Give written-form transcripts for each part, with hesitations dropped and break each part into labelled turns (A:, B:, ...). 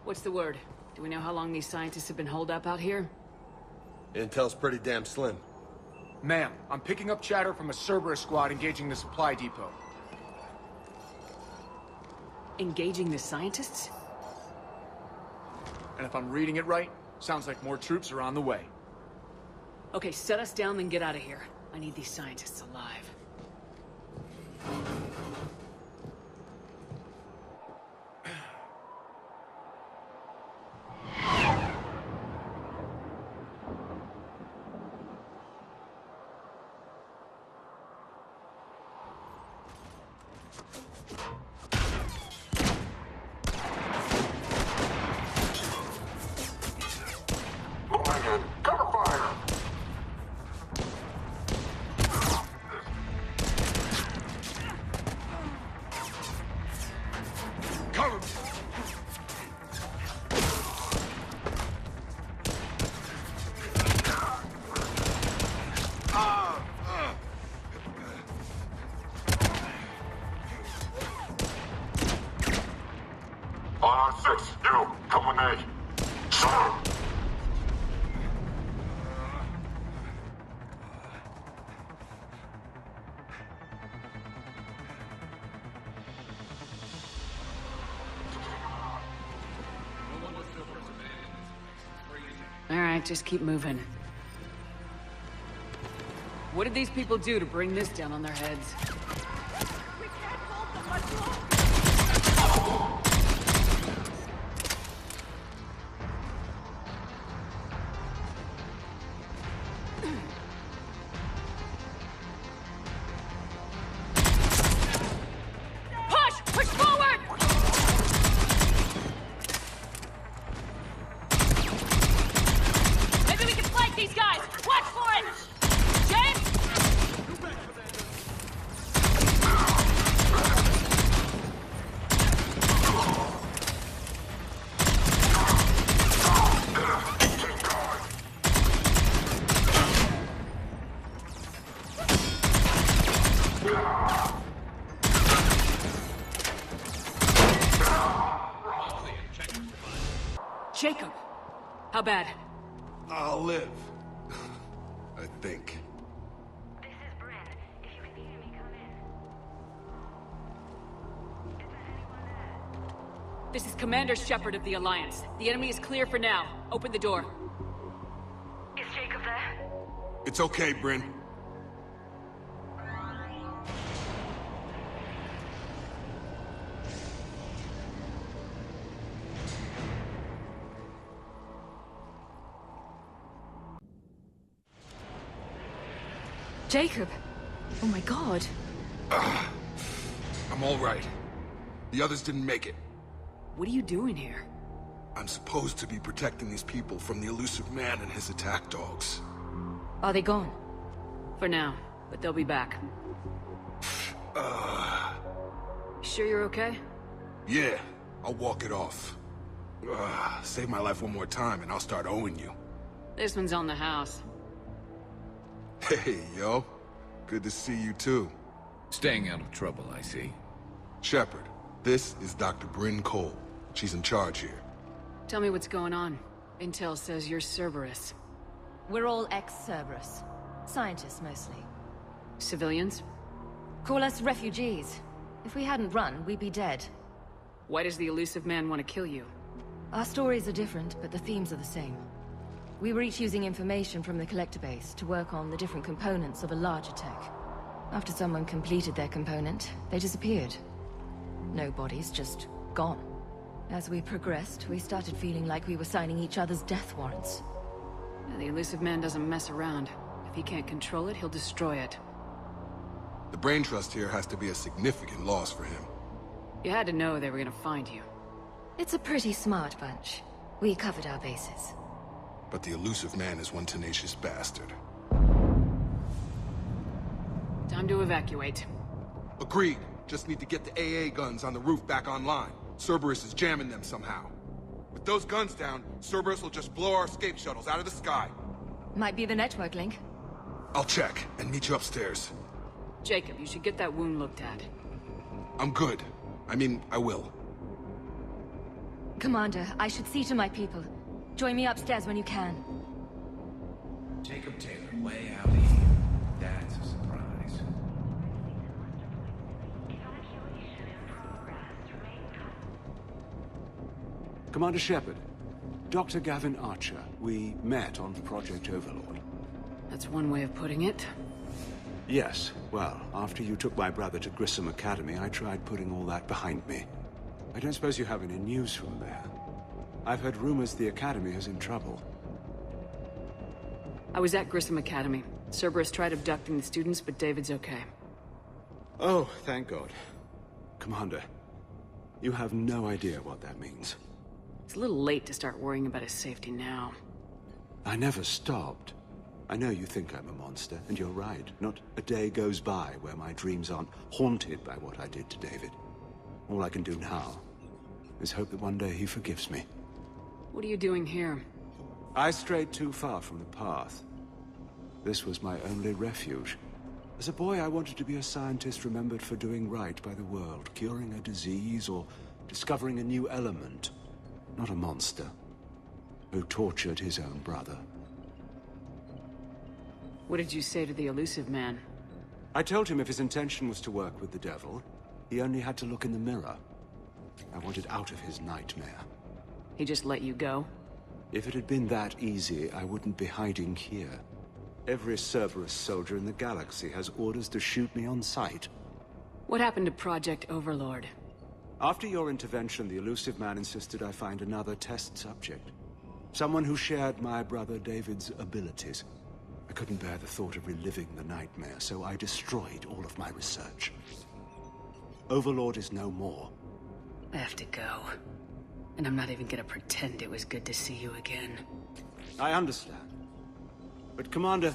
A: What's the word? Do we know how long these scientists have been holed up out here?
B: Intel's pretty damn slim.
C: Ma'am, I'm picking up chatter from a Cerberus squad engaging the supply depot.
A: Engaging the scientists?
C: And if I'm reading it right, sounds like more troops are on the way.
A: Okay, set us down, then get out of here. I need these scientists alive.
D: XVI, you, come with me. Sir!
A: All right, just keep moving. What did these people do to bring this down on their heads?
E: We can't hold them much longer!
A: Push forward! Maybe we can flank these guys! Watch for it! James! Jacob! How bad?
B: I'll live. I think.
F: This is Bryn. If you can hear me, come in. Is there anyone there?
A: This is Commander Shepard of the Alliance. The enemy is clear for now. Open the door.
F: Is Jacob there?
B: It's okay, Bryn.
E: Jacob! Oh my god.
B: I'm all right. The others didn't make it.
A: What are you doing here?
B: I'm supposed to be protecting these people from the elusive man and his attack dogs.
E: Are they gone?
A: For now, but they'll be back. Sure you're okay?
B: Yeah, I'll walk it off. Save my life one more time and I'll start owing you.
A: This one's on the house.
B: Hey, yo. Good to see you too.
G: Staying out of trouble, I see.
B: Shepard, this is Dr. Bryn Cole. She's in charge here.
A: Tell me what's going on. Intel says you're Cerberus.
E: We're all ex-Cerberus. Scientists, mostly.
A: Civilians?
E: Call us refugees. If we hadn't run, we'd be dead.
A: Why does the elusive man want to kill you?
E: Our stories are different, but the themes are the same. We were each using information from the collector base to work on the different components of a larger tech. After someone completed their component, they disappeared. No bodies, just gone. As we progressed, we started feeling like we were signing each other's death warrants.
A: The elusive man doesn't mess around. If he can't control it, he'll destroy it.
B: The brain trust here has to be a significant loss for him.
A: You had to know they were gonna find you.
E: It's a pretty smart bunch. We covered our bases.
B: But the elusive man is one tenacious bastard.
A: Time to evacuate.
B: Agreed. Just need to get the AA guns on the roof back online. Cerberus is jamming them somehow. With those guns down, Cerberus will just blow our escape shuttles out of the sky.
E: Might be the network link.
B: I'll check and meet you upstairs.
A: Jacob, you should get that wound looked at.
B: I'm good. I mean, I will.
E: Commander, I should see to my people. Join me upstairs when you can.
G: Jacob Taylor, way out here. That's a surprise.
F: Evacuation in progress. Remain
H: Commander Shepard, Dr. Gavin Archer. We met on Project Overlord.
A: That's one way of putting it.
H: Yes, well, after you took my brother to Grissom Academy, I tried putting all that behind me. I don't suppose you have any news from there. I've heard rumors the Academy is in trouble.
A: I was at Grissom Academy. Cerberus tried abducting the students, but David's okay.
H: Oh, thank God. Commander, you have no idea what that means.
A: It's a little late to start worrying about his safety now.
H: I never stopped. I know you think I'm a monster, and you're right. Not a day goes by where my dreams aren't haunted by what I did to David. All I can do now is hope that one day he forgives me.
A: What are you doing here?
H: I strayed too far from the path. This was my only refuge. As a boy, I wanted to be a scientist remembered for doing right by the world, curing a disease or discovering a new element. Not a monster who tortured his own brother.
A: What did you say to the elusive man?
H: I told him if his intention was to work with the devil, he only had to look in the mirror. I wanted out of his nightmare.
A: He just let you go?
H: If it had been that easy, I wouldn't be hiding here. Every Cerberus soldier in the galaxy has orders to shoot me on sight.
A: What happened to Project Overlord?
H: After your intervention, the elusive man insisted I find another test subject. Someone who shared my brother David's abilities. I couldn't bear the thought of reliving the nightmare, so I destroyed all of my research. Overlord is no more.
A: I have to go. And I'm not even gonna pretend it was good to see you again.
H: I understand. But Commander,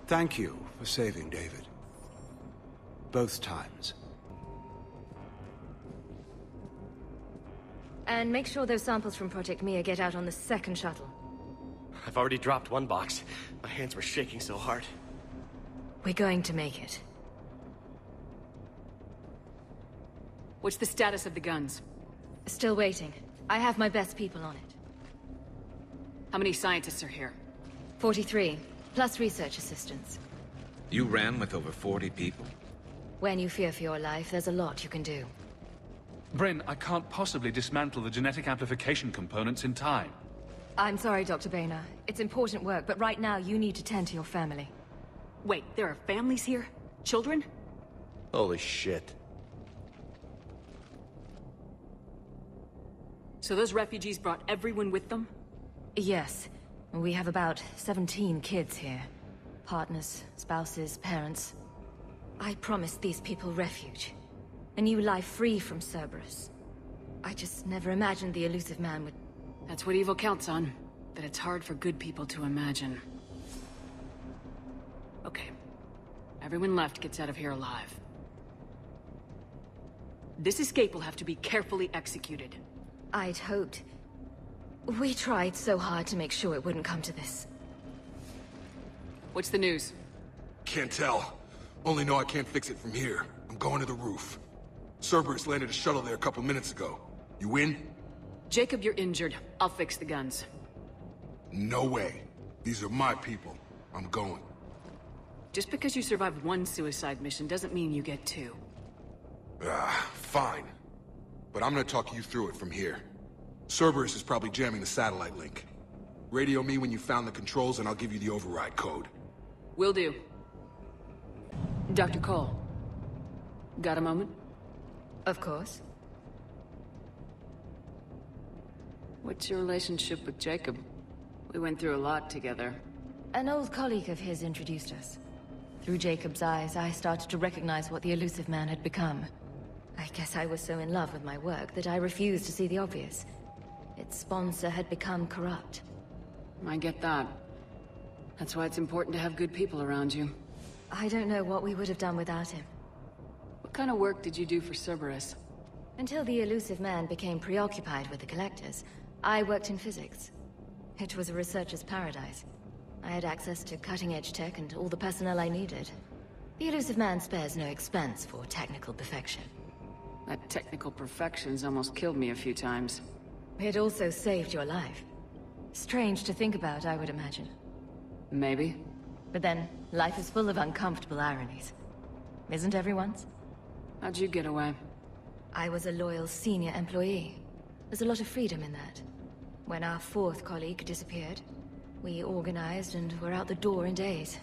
H: thank you for saving David. Both times.
E: And make sure those samples from Project Mia get out on the second shuttle.
I: I've already dropped one box. My hands were shaking so hard.
E: We're going to make it.
A: What's the status of the guns?
E: Still waiting. I have my best people on it.
A: How many scientists are here?
E: 43, plus research assistants.
G: You ran with over 40 people?
E: When you fear for your life, there's a lot you can do.
J: Bryn, I can't possibly dismantle the genetic amplification components in time.
E: I'm sorry, Dr. Boehner. It's important work, but right now you need to tend to your family.
A: Wait, there are families here? Children?
I: Holy shit.
A: So those refugees brought everyone with them?
E: Yes. We have about 17 kids here. Partners, spouses, parents. I promised these people refuge. A new life free from Cerberus. I just never imagined the elusive man would...
A: That's what evil counts on. That it's hard for good people to imagine. Okay. Everyone left gets out of here alive. This escape will have to be carefully executed.
E: I'd hoped. We tried so hard to make sure it wouldn't come to this.
A: What's the news?
B: Can't tell. Only know I can't fix it from here. I'm going to the roof. Cerberus landed a shuttle there a couple minutes ago. You in?
A: Jacob, you're injured. I'll fix the guns.
B: No way. These are my people. I'm going.
A: Just because you survived one suicide mission doesn't mean you get two.
B: Fine. But I'm gonna talk you through it from here. Cerberus is probably jamming the satellite link. Radio me when you found the controls and I'll give you the override code.
A: Will do. Dr. Cole. Got a moment?
E: Of course.
A: What's your relationship with Jacob? We went through a lot together.
E: An old colleague of his introduced us. Through Jacob's eyes, I started to recognize what the elusive man had become. I guess I was so in love with my work that I refused to see the obvious. Its sponsor had become corrupt.
A: I get that. That's why it's important to have good people around you.
E: I don't know what we would have done without him.
A: What kind of work did you do for Cerberus?
E: Until the elusive man became preoccupied with the collectors, I worked in physics. It was a researcher's paradise. I had access to cutting-edge tech and all the personnel I needed. The elusive man spares no expense for technical perfection.
A: That technical perfection's almost killed me a few times.
E: It also saved your life. Strange to think about, I would imagine.
A: Maybe.
E: But then, life is full of uncomfortable ironies. Isn't everyone's?
A: How'd you get away?
E: I was a loyal senior employee. There's a lot of freedom in that. When our fourth colleague disappeared, we organized and were out the door in days.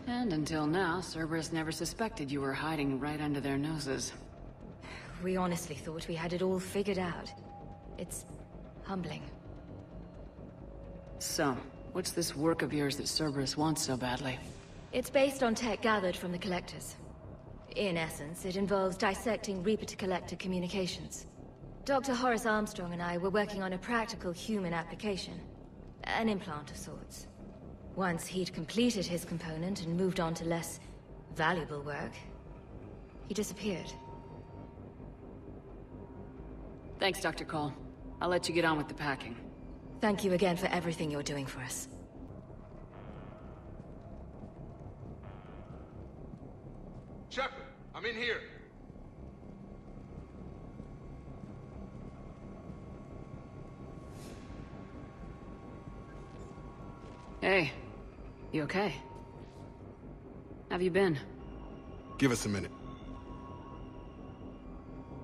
A: And until now, Cerberus never suspected you were hiding right under their noses.
E: We honestly thought we had it all figured out. It's humbling.
A: So, what's this work of yours that Cerberus wants so badly?
E: It's based on tech gathered from the Collectors. In essence, it involves dissecting Reaper-to-Collector communications. Dr. Horace Armstrong and I were working on a practical human application. An implant of sorts. Once he'd completed his component and moved on to less valuable work, he disappeared.
A: Thanks, Dr. Cole. I'll let you get on with the packing.
E: Thank you again for everything you're doing for us.
B: Shepard, I'm in here.
A: Hey, you okay? Have you been?
B: Give us a minute.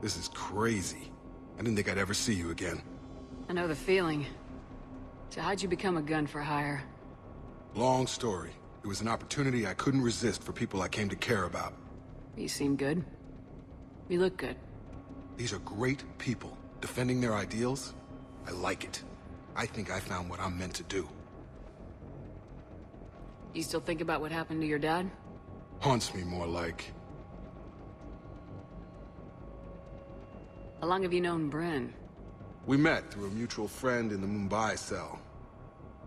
B: This is crazy. I didn't think I'd ever see you again.
A: I know the feeling. So how'd you become a gun for hire?
B: Long story. It was an opportunity I couldn't resist for people I came to care about.
A: You seem good. You look good.
B: These are great people, defending their ideals. I like it. I think I found what I'm meant to do.
A: You still think about what happened to your dad?
B: Haunts me more like.
A: How long have you known Bryn?
B: We met through a mutual friend in the Mumbai cell.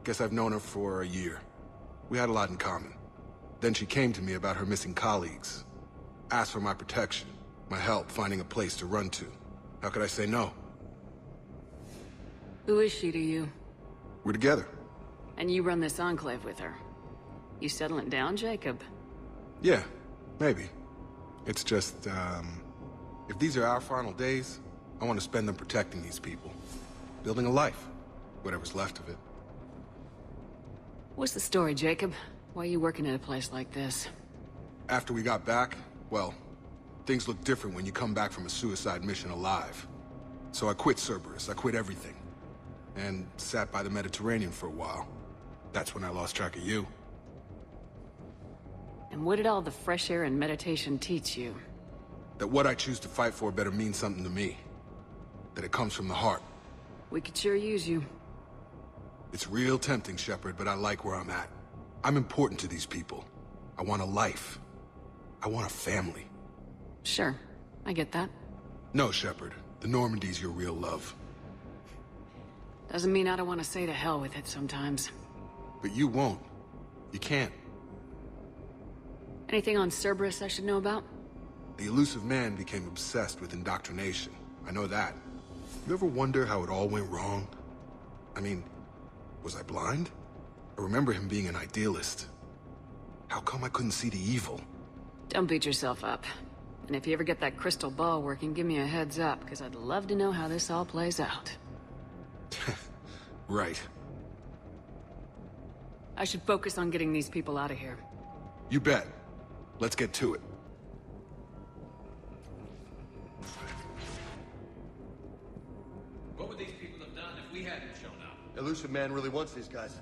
B: Guess I've known her for a year. We had a lot in common. Then she came to me about her missing colleagues. Asked for my protection, my help finding a place to run to. How could I say no?
A: Who is she to you?
B: We're together.
A: And you run this enclave with her. You settling down, Jacob?
B: Yeah, maybe. It's just, if these are our final days, I want to spend them protecting these people. Building a life. Whatever's left of it.
A: What's the story, Jacob? Why are you working at a place like this?
B: After we got back, well, things look different when you come back from a suicide mission alive. So I quit Cerberus, I quit everything. And sat by the Mediterranean for a while. That's when I lost track of you.
A: And what did all the fresh air and meditation teach you?
B: That what I choose to fight for better mean something to me. That it comes from the heart.
A: We could sure use you.
B: It's real tempting, Shepard, but I like where I'm at. I'm important to these people. I want a life. I want a family.
A: Sure, I get that.
B: No, Shepard. The Normandy's your real love.
A: Doesn't mean I don't want to say to hell with it sometimes.
B: But you won't. You can't.
A: Anything on Cerberus I should know about?
B: The elusive man became obsessed with indoctrination. I know that. You ever wonder how it all went wrong? I mean, was I blind? I remember him being an idealist. How come I couldn't see the evil?
A: Don't beat yourself up. And if you ever get that crystal ball working, give me a heads up, because I'd love to know how this all plays out.
B: Right.
A: I should focus on getting these people out of here.
B: You bet. Let's get to it.
G: What would these people have done if we hadn't shown up?
K: Elusive man really wants these guys.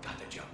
G: Got the jump.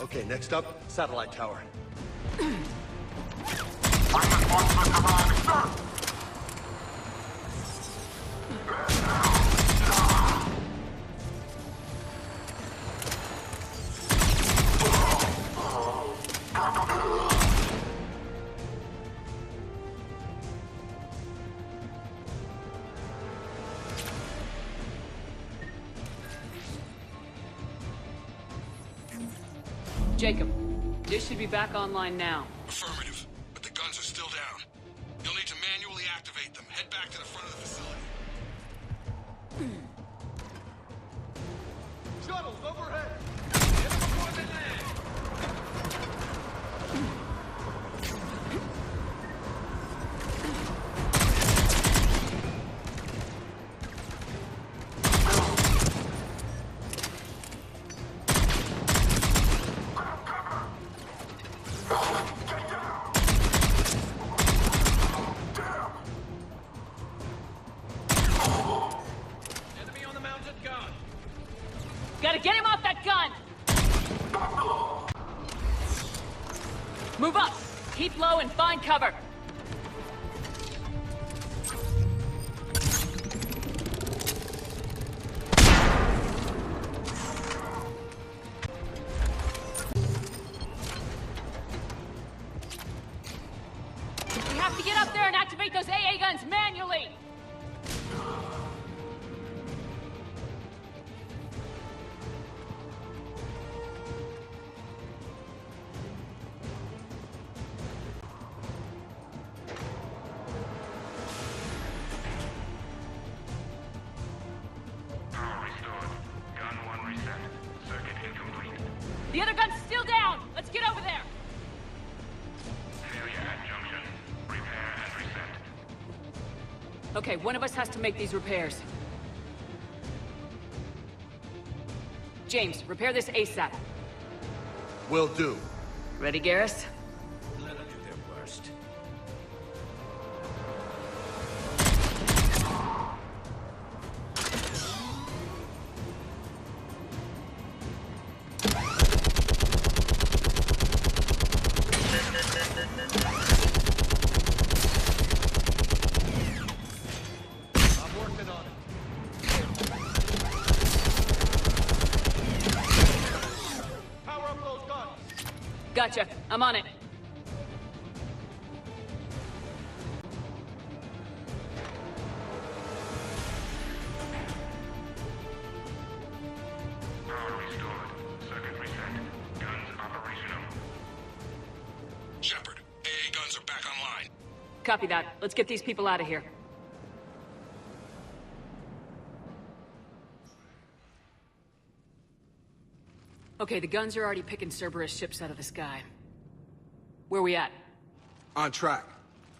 K: Okay, next up, satellite tower.
D: Reinforcements arriving, sir!
A: Jacob, this should be back online now.
B: Affirmative, but the guns are still down. You'll need to manually activate them. Head back to the front of the facility.
C: Shuttles overhead!
A: Gotta get him off that gun! Move up! Keep low and find cover! We have to get up there and activate those AA guns manually! The other gun's still down! Let's get over there!
D: Failure at junction. Repair and reset.
A: Okay, one of us has to make these repairs. James, repair this ASAP.
K: Will do.
A: Ready, Garrus?
G: Let them do their worst.
K: I'm working on it. Power up those guns.
A: Gotcha. I'm on it.
D: Power restored. Circuit reset. Guns operational.
B: Shepard, AA guns are back online.
A: Copy that. Let's get these people out of here. Okay, the guns are already picking Cerberus ships out of the sky. Where we at?
B: On track.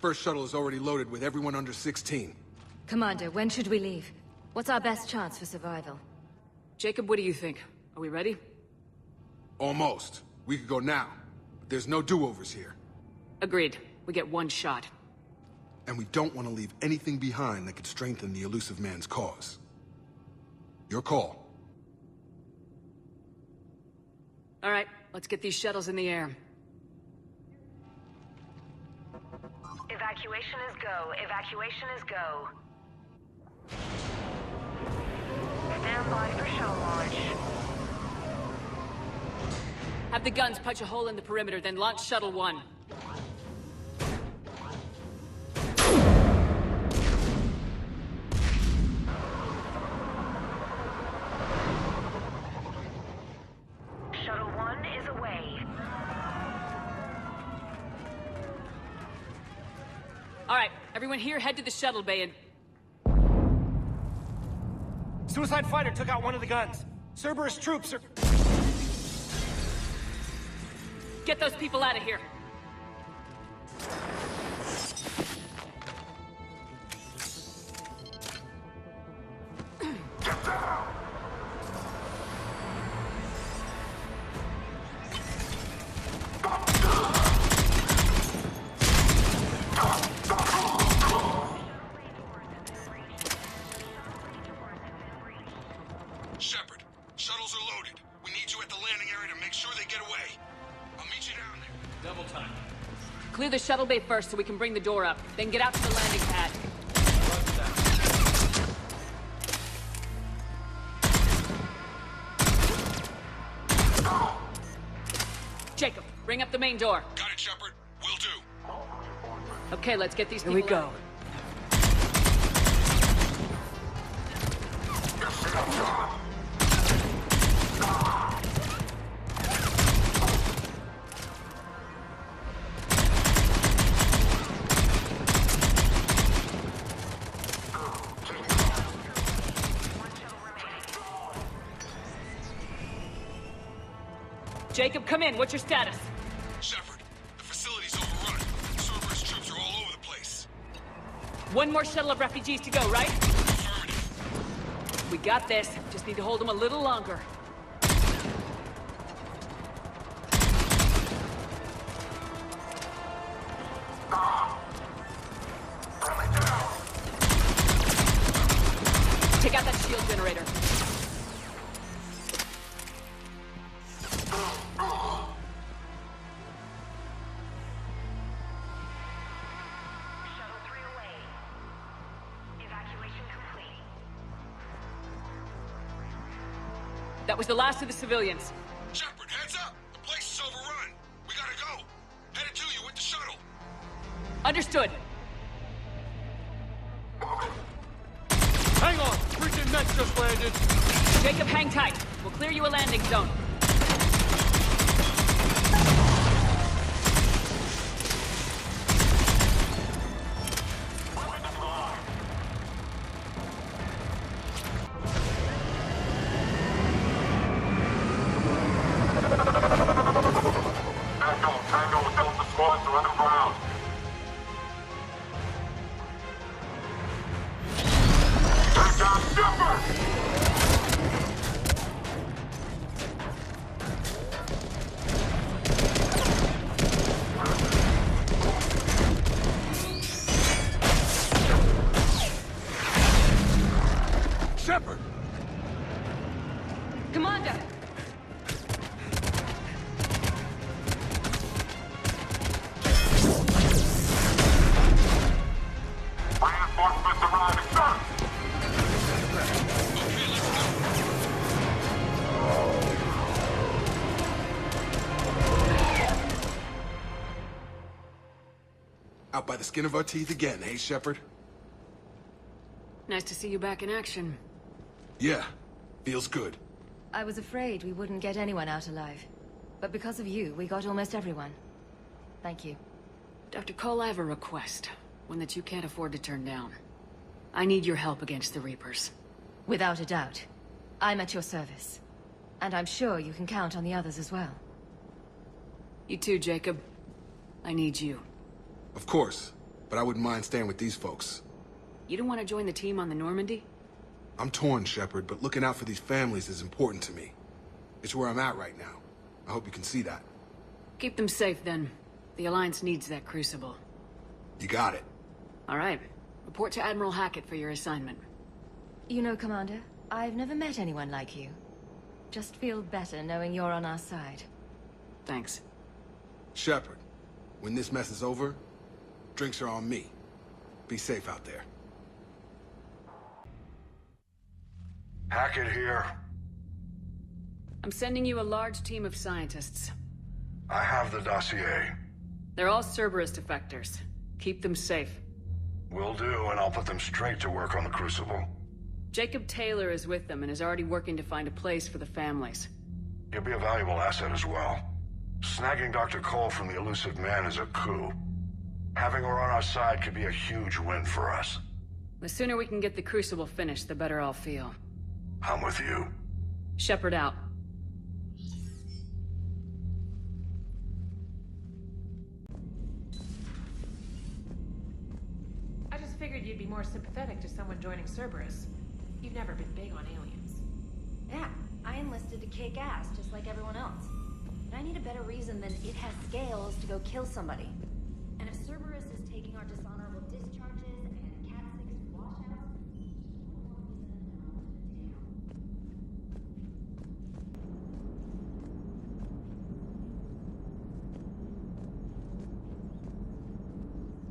B: First shuttle is already loaded with everyone under 16.
E: Commander, when should we leave? What's our best chance for survival?
A: Jacob, what do you think? Are we ready?
B: Almost. We could go now. But there's no do-overs here.
A: Agreed. We get one shot.
B: And we don't want to leave anything behind that could strengthen the elusive man's cause. Your call.
A: All right, let's get these shuttles in the air.
F: Evacuation is go. Evacuation is go. Stand by for shuttle launch.
A: Have the guns punch a hole in the perimeter, then launch Shuttle 1.
F: Shuttle 1 is away.
A: All right, everyone here, head to the shuttle bay and...
C: Suicide fighter took out one of the guns. Cerberus troops are...
A: Get those people out of here.
B: Shepard, shuttles are loaded. We need you at the landing area to make sure they get away. I'll meet you down there.
G: Double time.
A: Clear the shuttle bay first so we can bring the door up. Then get out to the landing pad.
G: Roger that.
A: Jacob, bring up the main door.
B: Got it, Shepard. Will do.
A: Okay, let's get these
C: Here
A: people
C: we go.
A: out. Jacob, come in. What's your status?
B: Shepard, the facility's overrun. Cerberus troops are all over the place.
A: One more shuttle of refugees to go, right?
B: Affirmative.
A: We got this. Just need to hold them a little longer. Take out that shield generator.
F: Shuttle 3 away. Evacuation complete.
A: That was the last of the civilians.
B: Shepard, heads up! The place is overrun. We gotta go. Headed to you with the shuttle.
A: Understood.
C: Hang on! Freaking mech just landed!
A: Jacob, hang tight. We'll clear you a landing zone.
D: Tango, Delta squads are underground. Take down Shepard!
B: Shepard!
E: Commander!
D: Reinforcements arriving, sir!
B: Okay, let's go. Out by the skin of our teeth again, hey, Shepard?
A: Nice to see you back in action.
B: Yeah, feels good.
E: I was afraid we wouldn't get anyone out alive. But because of you, we got almost everyone. Thank you.
A: Dr. Cole, I have a request. One that you can't afford to turn down. I need your help against the Reapers.
E: Without a doubt. I'm at your service. And I'm sure you can count on the others as well.
A: You too, Jacob. I need you.
B: Of course, but I wouldn't mind staying with these folks.
A: You don't want to join the team on the Normandy?
B: I'm torn, Shepard, but looking out for these families is important to me. It's where I'm at right now. I hope you can see that.
A: Keep them safe, then. The Alliance needs that Crucible.
B: You got it.
A: All right. Report to Admiral Hackett for your assignment.
E: You know, Commander, I've never met anyone like you. Just feel better knowing you're on our side.
A: Thanks.
B: Shepard, when this mess is over, drinks are on me. Be safe out there.
D: Hackett here.
A: I'm sending you a large team of scientists.
D: I have the dossier.
A: They're all Cerberus defectors. Keep them safe.
D: Will do, and I'll put them straight to work on the Crucible.
A: Jacob Taylor is with them and is already working to find a place for the families.
D: He'll be a valuable asset as well. Snagging Dr. Cole from the elusive man is a coup. Having her on our side could be a huge win for us.
A: The sooner we can get the Crucible finished, the better I'll feel.
D: I'm with you.
A: Shepard out.
L: I just figured you'd be more sympathetic to someone joining Cerberus. You've never been big on aliens.
M: Yeah, I enlisted to kick ass, just like everyone else. But I need a better reason than it has scales to go kill somebody. And if Cerberus is taking our dishonorable discharges and Cat 6 washouts...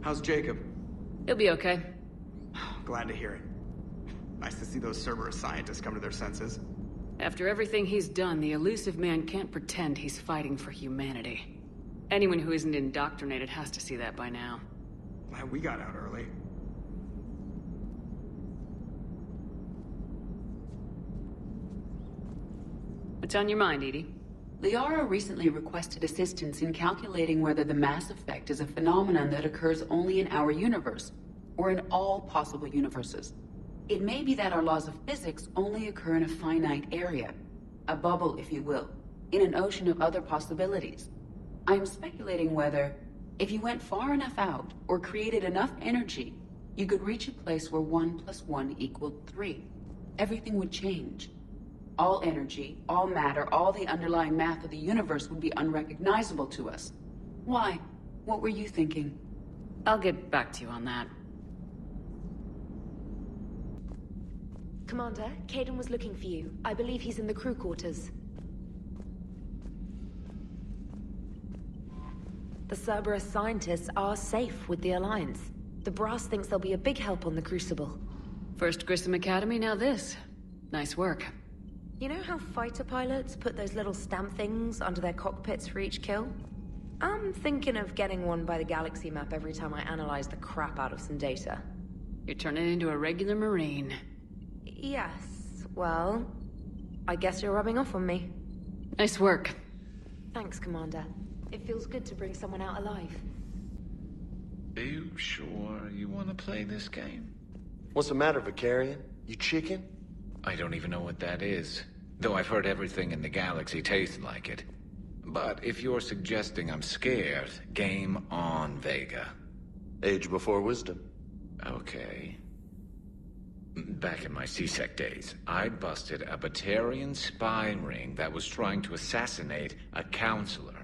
N: How's Jacob?
A: He'll be okay.
N: Glad to hear it. Nice to see those Cerberus scientists come to their senses.
A: After everything he's done, the elusive man can't pretend he's fighting for humanity. Anyone who isn't indoctrinated has to see that by now.
N: Glad we got out early.
A: What's on your mind, Edie?
O: Liara recently requested assistance in calculating whether the mass effect is a phenomenon that occurs only in our universe, or in all possible universes. It may be that our laws of physics only occur in a finite area. A bubble, if you will. in an ocean of other possibilities. I'm speculating whether, if you went far enough out, or created enough energy, you could reach a place where 1 + 1 = 3. Everything would change. All energy, all matter, all the underlying math of the universe would be unrecognizable to us. Why? What were you thinking?
A: I'll get back to you on that.
M: Commander, Caden was looking for you. I believe he's in the crew quarters. The Cerberus scientists are safe with the Alliance. The brass thinks they'll be a big help on the Crucible.
A: First Grissom Academy, now this. Nice work.
M: You know how fighter pilots put those little stamp things under their cockpits for each kill? I'm thinking of getting one by the galaxy map every time I analyze the crap out of some data.
A: You're turning into a regular Marine.
M: Yes, well, I guess you're rubbing off on me.
A: Nice work.
M: Thanks, Commander. It feels good to bring someone out alive.
P: Are you sure you want to play this game?
K: What's the matter, Vicarian? You chicken?
P: I don't even know what that is. Though I've heard everything in the galaxy tastes like it. But if you're suggesting I'm scared, game on, Vega.
K: Age before wisdom.
P: Okay. Back in my CSEC days, I busted a Batarian spy ring that was trying to assassinate a counselor.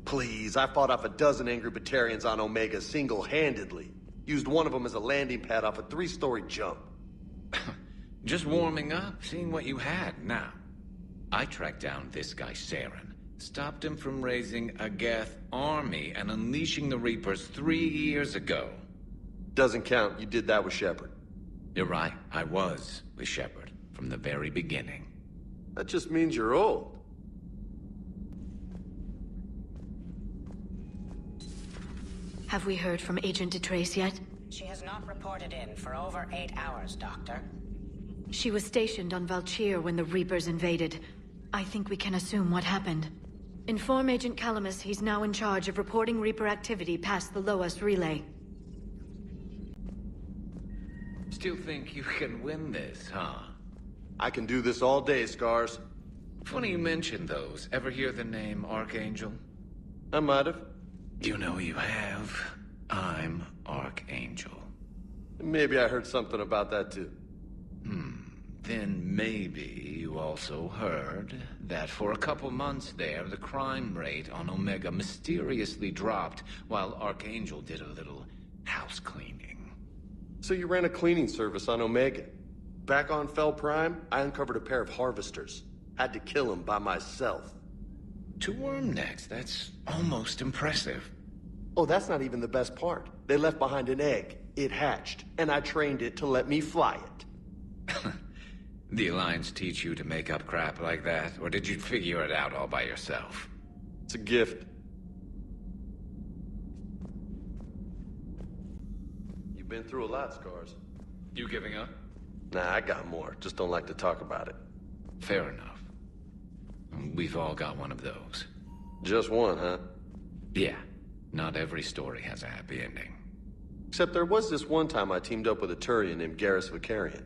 K: Please, I fought off a dozen angry Batarians on Omega single-handedly. Used one of them as a landing pad off a 3-story jump.
P: Just warming up, seeing what you had. Now, I tracked down this guy, Saren. Stopped him from raising a Geth army and unleashing the Reapers 3 years ago.
K: Doesn't count. You did that with Shepard.
P: You're right. I was with Shepard from the very beginning.
K: That just means you're old.
Q: Have we heard from Agent DeTrace yet?
R: She has not reported in for over 8 hours, Doctor.
Q: She was stationed on Valchir when the Reapers invaded. I think we can assume what happened. Inform Agent Calamus he's now in charge of reporting Reaper activity past the Loas relay.
P: Still think you can win this, huh?
K: I can do this all day, Scars.
P: Funny you mentioned those. Ever hear the name Archangel?
K: I might have.
P: You know you have. I'm Archangel.
K: Maybe I heard something about that too.
P: Then maybe you also heard that for a couple months there, the crime rate on Omega mysteriously dropped while Archangel did a little house cleaning.
K: So you ran a cleaning service on Omega. Back on Fel Prime, I uncovered a pair of harvesters. Had to kill them by myself.
P: 2 worm necks, that's almost impressive.
K: Oh, that's not even the best part. They left behind an egg. It hatched, and I trained it to let me fly it.
P: The Alliance teach you to make up crap like that, or did you figure it out all by yourself?
K: It's a gift. You've been through a lot, Scars.
P: You giving up?
K: Nah, I got more. Just don't like to talk about it.
P: Fair enough. We've all got one of those.
K: Just one, huh?
P: Yeah. Not every story has a happy ending.
K: Except there was this one time I teamed up with a Turian named Garrus Vicarian.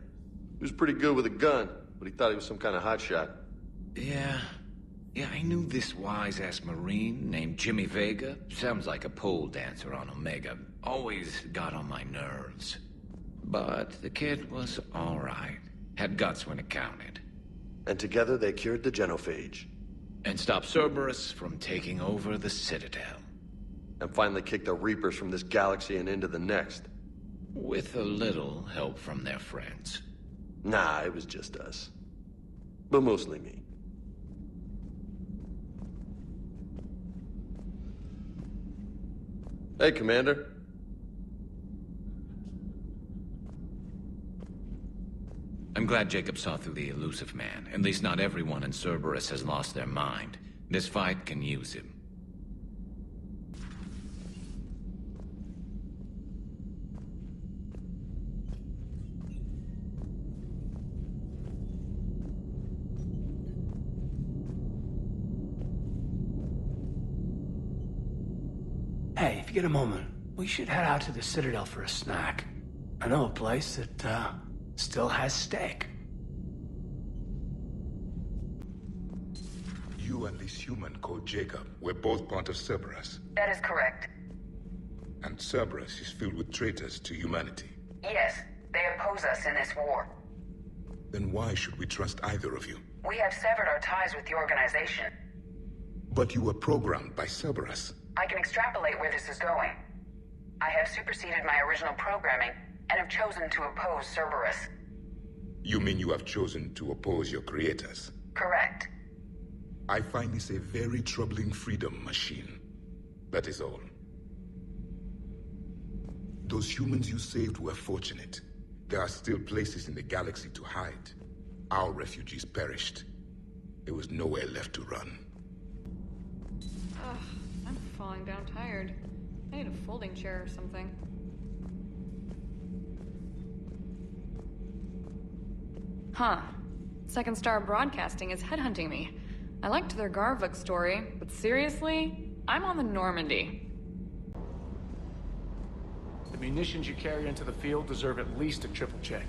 K: He was pretty good with a gun, but he thought he was some kind of hotshot.
P: Yeah, I knew this wise-ass Marine named Jimmy Vega. Sounds like a pole dancer on Omega. Always got on my nerves. But the kid was all right. Had guts when it counted.
K: And together they cured the genophage.
P: And stopped Cerberus from taking over the Citadel.
K: And finally kicked the Reapers from this galaxy and into the next.
P: With a little help from their friends.
K: Nah, it was just us. But mostly me. Hey, Commander.
P: I'm glad Jacob saw through the elusive man. At least not everyone in Cerberus has lost their mind. This fight can use him.
S: Hey, if you get a moment, we should head out to the Citadel for a snack. I know a place that, still has steak.
K: You
T: You and this human called Jacob were both part of Cerberus.
O: That is correct.
T: And Cerberus is filled with traitors to humanity.
O: Yes, they oppose us in this war.
T: Then why should we trust either of you?
O: We have severed our ties with the organization.
T: But you were programmed by Cerberus.
O: I can extrapolate where this is going. I have superseded my original programming and have chosen to oppose Cerberus.
T: You mean you have chosen to oppose your creators?
O: Correct.
T: I find this a very troubling freedom machine. That is all. Those humans you saved were fortunate. There are still places in the galaxy to hide. Our refugees perished. There was nowhere left to run.
U: Ugh, I'm falling down tired. I need a folding chair or something. Huh. Second Star Broadcasting is headhunting me. I liked their Garvuk story, but seriously? I'm on the Normandy.
C: The munitions you carry into the field deserve at least a triple check.